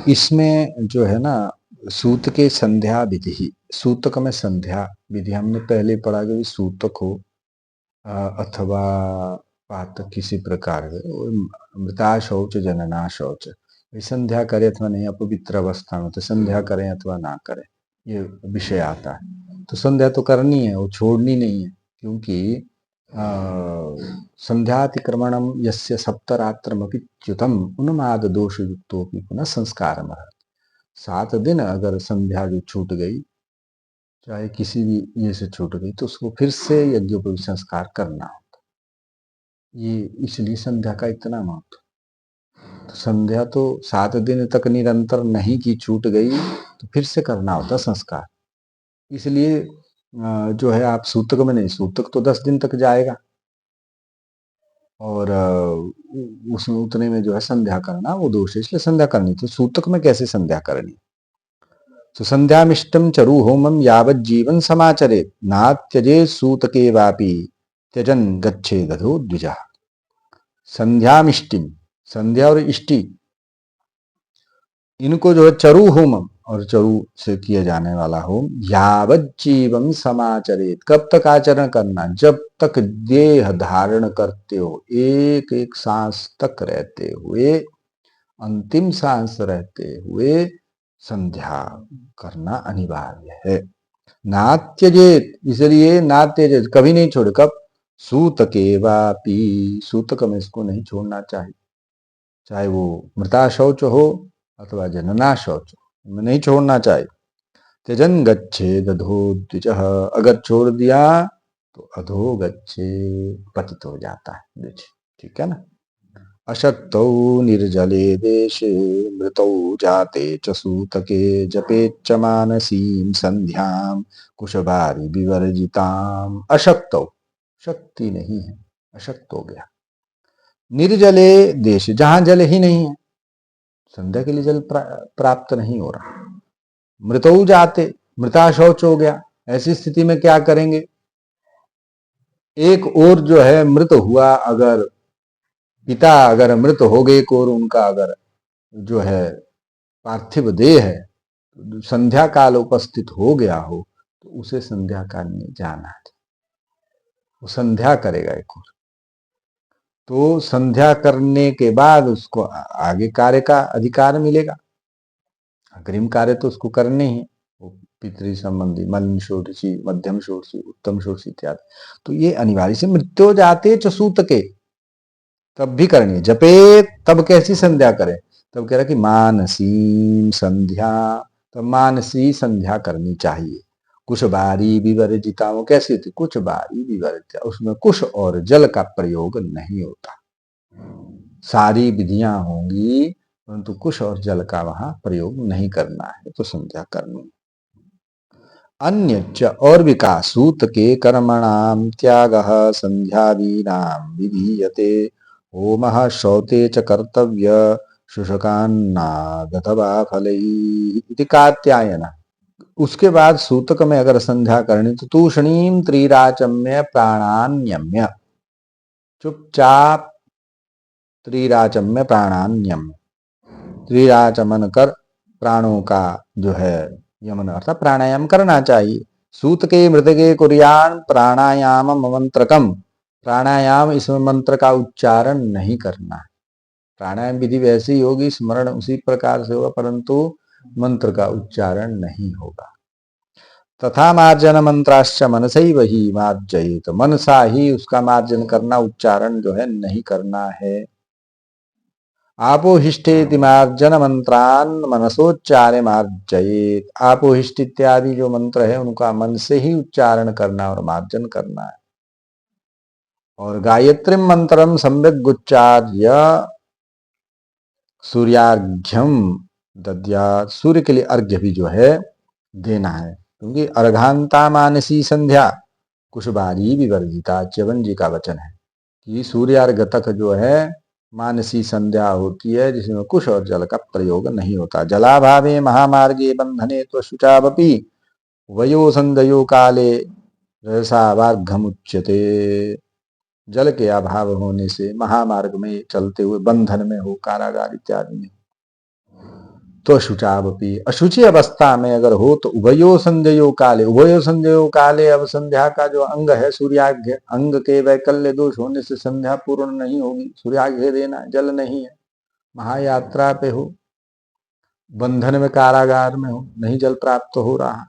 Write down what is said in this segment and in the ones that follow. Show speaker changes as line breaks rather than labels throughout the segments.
इसमें जो है ना, सूत के संध्या विधि, सूतक में संध्या विधि हमने पहले पढ़ा कि सूतक हो अथवा पातक किसी प्रकार के, मृता शौच जनना शौच, ये संध्या करें अथवा नहीं, अपवित्र अवस्था में तो संध्या करें अथवा ना करें, ये विषय आता है। तो संध्या तो करनी है, वो छोड़नी नहीं है, क्योंकि संध्यातिक्रमणम यस्य सप्तरात्रमपि च्युतम उन्माद दोष युक्तोपि पुनः संस्कार। 7 दिन अगर संध्या जो छूट गई, चाहे किसी भी ये से छूट गई, तो उसको फिर से यज्ञोपवीत संस्कार करना होता। ये इसलिए संध्या का इतना महत्व। तो संध्या तो 7 दिन तक निरंतर नहीं की, छूट गई तो फिर से करना होता संस्कार। इसलिए जो है आप सूतक में नहीं, सूतक तो 10 दिन तक जाएगा और उसमें उतने में जो है संध्या करना वो दोष है, इसलिए संध्या करनी। तो सूतक में कैसे संध्या करनी? तो संध्यामिष्टम चरु होमम यावत जीवन समाचरे ना त्यजे सूतके वापि त्यजन गच्छे दधो द्विजा। संध्यामिष्टिम, संध्या और इष्टि, इनको जो है चरु होमम, और चरु से किया जाने वाला होम, यावत जीवन समाचरित, कब तक आचरण करना? जब तक देह धारण करते हो, एक एक सांस तक रहते हुए, अंतिम सांस रहते हुए संध्या करना अनिवार्य है। नात्यजेत, इसलिए नात्यजेत, कभी नहीं छोड़े। कब? सूतके वापी, सूतक में इसको नहीं छोड़ना चाहिए, चाहे वो मृता शौच हो अथवा जनना शौच हो, में नहीं छोड़ना चाहिए। त्यजन गच्छे दधो द्विजः, अगर छोड़ दिया तो अधो गच्छे, पतित हो जाता है द्विज। ठीक है ना? अशक्तौ निर्जले देशे मृतौ जाते च सूतके जपेच्च मानसीं संध्यां कुशवारी विवर्जिताम। अशक्तौ, शक्ति नहीं है, अशक्त हो गया। निर्जले देश, जहां जल ही नहीं है, संध्या के लिए जल प्राप्त नहीं हो रहा। मृतौ जाते, मृता शौच हो गया, ऐसी स्थिति में क्या करेंगे? एक और जो है मृत हुआ, अगर पिता अगर मृत हो गए, एक और उनका अगर जो है पार्थिव देह है, संध्या काल उपस्थित हो गया हो, तो उसे संध्या काल में जाना है, वो संध्या करेगा एक और। तो संध्या करने के बाद उसको आगे कार्य का अधिकार मिलेगा। अग्रिम कार्य तो उसको करने ही, वो पितृ संबंधी मल षोडशी, मध्यम षोडशी, उत्तम षोडशी इत्यादि, तो ये अनिवार्य से। मृत्यु जाते च सूतके, तब भी करनी है। जपे, तब कैसी संध्या करें? तब कह रहा कि मानसी संध्या, तो मानसी संध्या करनी चाहिए। कुश बारी विवर्जिता, वो कैसी होती? कुछ बारी विवर्जिता, उसमें कुश और जल का प्रयोग नहीं होता। सारी विधियां होंगी परंतु कुश और जल का वहां प्रयोग नहीं करना है, तो संध्या करनी। अन्य और विकास सूत के कर्मणाम त्याग संध्यादीनाम विधीयते। होमः श्रौते च कर्तव्य शुशकान्नादथवा फलैः इति कात्यायन। उसके बाद सूतक में अगर संध्या करनी तो तूषणीम त्रिराचम्य प्राणान्यम्य, चुपचाप त्रिराचम्य प्राणान्यम्य, त्रिराचमन कर प्राणों का जो है यमन अर्थात प्राणायाम करना चाहिए। सूत के मृतके कुर्यान प्राणायाम मंत्रकम, प्राणायाम, इसमें मंत्र का उच्चारण नहीं करना है। प्राणायाम विधि वैसी होगी, स्मरण उसी प्रकार से होगा, परंतु मंत्र का उच्चारण नहीं होगा। तथा मार्जन मंत्राश्च मनसैव ही मार्जयेत, मनसा ही उसका मार्जन करना, उच्चारण जो है नहीं करना है। आपोहिष्ठेति मार्जन मंत्रान मनसोच्चार्य मार्जयेत, आपोहिष्ट इत्यादि जो मंत्र है उनका मन से ही उच्चारण करना और मार्जन करना है। और गायत्री मंत्रम सम्यक उच्चार्य सूर्यार्घ्यम दद्या, सूर्य के लिए अर्घ्य भी जो है देना है, क्योंकि अर्घांता मानसी संध्या कुशबारी विवर्जिता, च्यवन जी का वचन है कि सूर्यार्घ तक जो है मानसी संध्या होती है, जिसमें कुश और जल का प्रयोग नहीं होता। जलाभावे महामार्गे बंधने तो शुचावपि वयो संदयो काले रसावार्घमुच्यते। जल के अभाव होने से महामार्ग में चलते हुए बंधन में हो, कारागार इत्यादि में, तो शुचावपी, अशुचि अवस्था में अगर हो तो उभयो संध्यो काले, उभयो संध्यो काले, अब संध्या का जो अंग है सूर्याग्य, अंग के वैकल्य दोष होने से संध्या पूर्ण नहीं होगी। सूर्याग्य देना, जल नहीं है, महायात्रा पे हो, बंधन में कारागार में हो, नहीं जल प्राप्त हो रहा,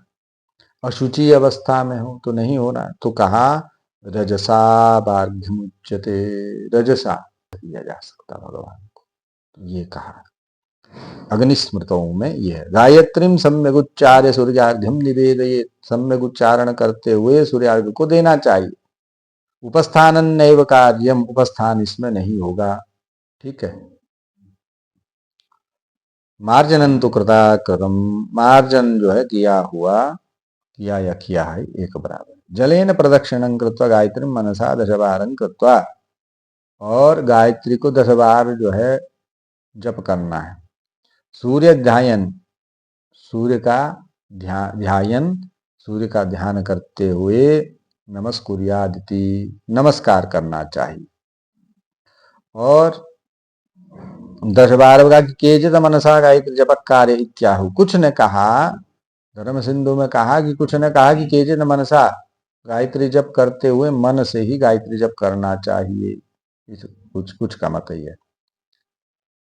अशुचि अवस्था में हो तो नहीं हो रहा, तो कहा रजसा बार्ध्यमुच्यते, रजसा किया जा सकता भगवान को, तो ये कहा अग्निस्मृतों में। यह है गायत्रीम सम्यक उच्चार्य सूर्यार्घ्यम निवेदये, सम्यक उच्चारण करते हुए सूर्यार्घ्य को देना चाहिए। उपस्थान नैव कार्यम, उपस्थान इसमें नहीं होगा, ठीक है। मार्जनन तो कृता करम, मार्जन जो है किया हुआ, किया या किया है एक बराबर। जलेन प्रदक्षिणं कृत्वा गायत्री मनसा 10 बारं कृत्वा, और गायत्री को 10 बार जो है जप करना है। सूर्य ध्यान, सूर्य का ध्यान, सूर्य का ध्यान करते हुए नमस्कुर्यादिति, नमस्कार करना चाहिए। और 10 बार होगा कि केजित मनसा गायत्री जपक कार्य इत्याहु, कुछ ने कहा, धर्म सिंधु में कहा कि कुछ ने कहा कि केजित मनसा, गायत्री जप करते हुए मन से ही गायत्री जप करना चाहिए, इस कुछ का मत ही है।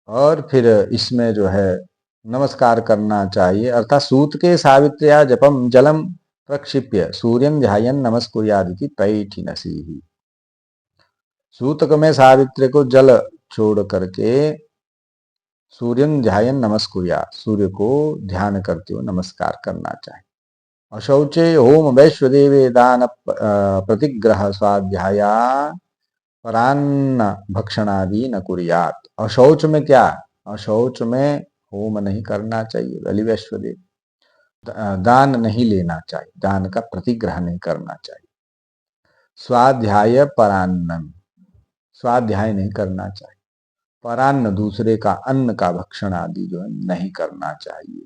और फिर इसमें जो है नमस्कार करना चाहिए, अर्थात सूत के सावित्र्या जपम जलम प्रक्षिप्य सूर्यं ध्यायन नमस्कुर्यादिति पैठिनसी ही, सूतक में सावित्री को जल छोड़ करके सूर्यं ध्यायन नमस्कुर्या, सूर्य को ध्यान करते हुए नमस्कार करना चाहिए। अशौचे होम वैश्वदेवे दान प्रतिग्रह स्वाध्याया परान्न भक्षणादि न कुर्यात। अशौच में क्या, अशौच में होम नहीं करना चाहिए, बलि वैश्वदेव, दान नहीं लेना चाहिए, दान का प्रतिग्रह नहीं करना चाहिए। स्वाध्याय परान्नम, स्वाध्याय नहीं करना चाहिए, परान्न दूसरे का अन्न का भक्षण आदि जो है नहीं करना चाहिए।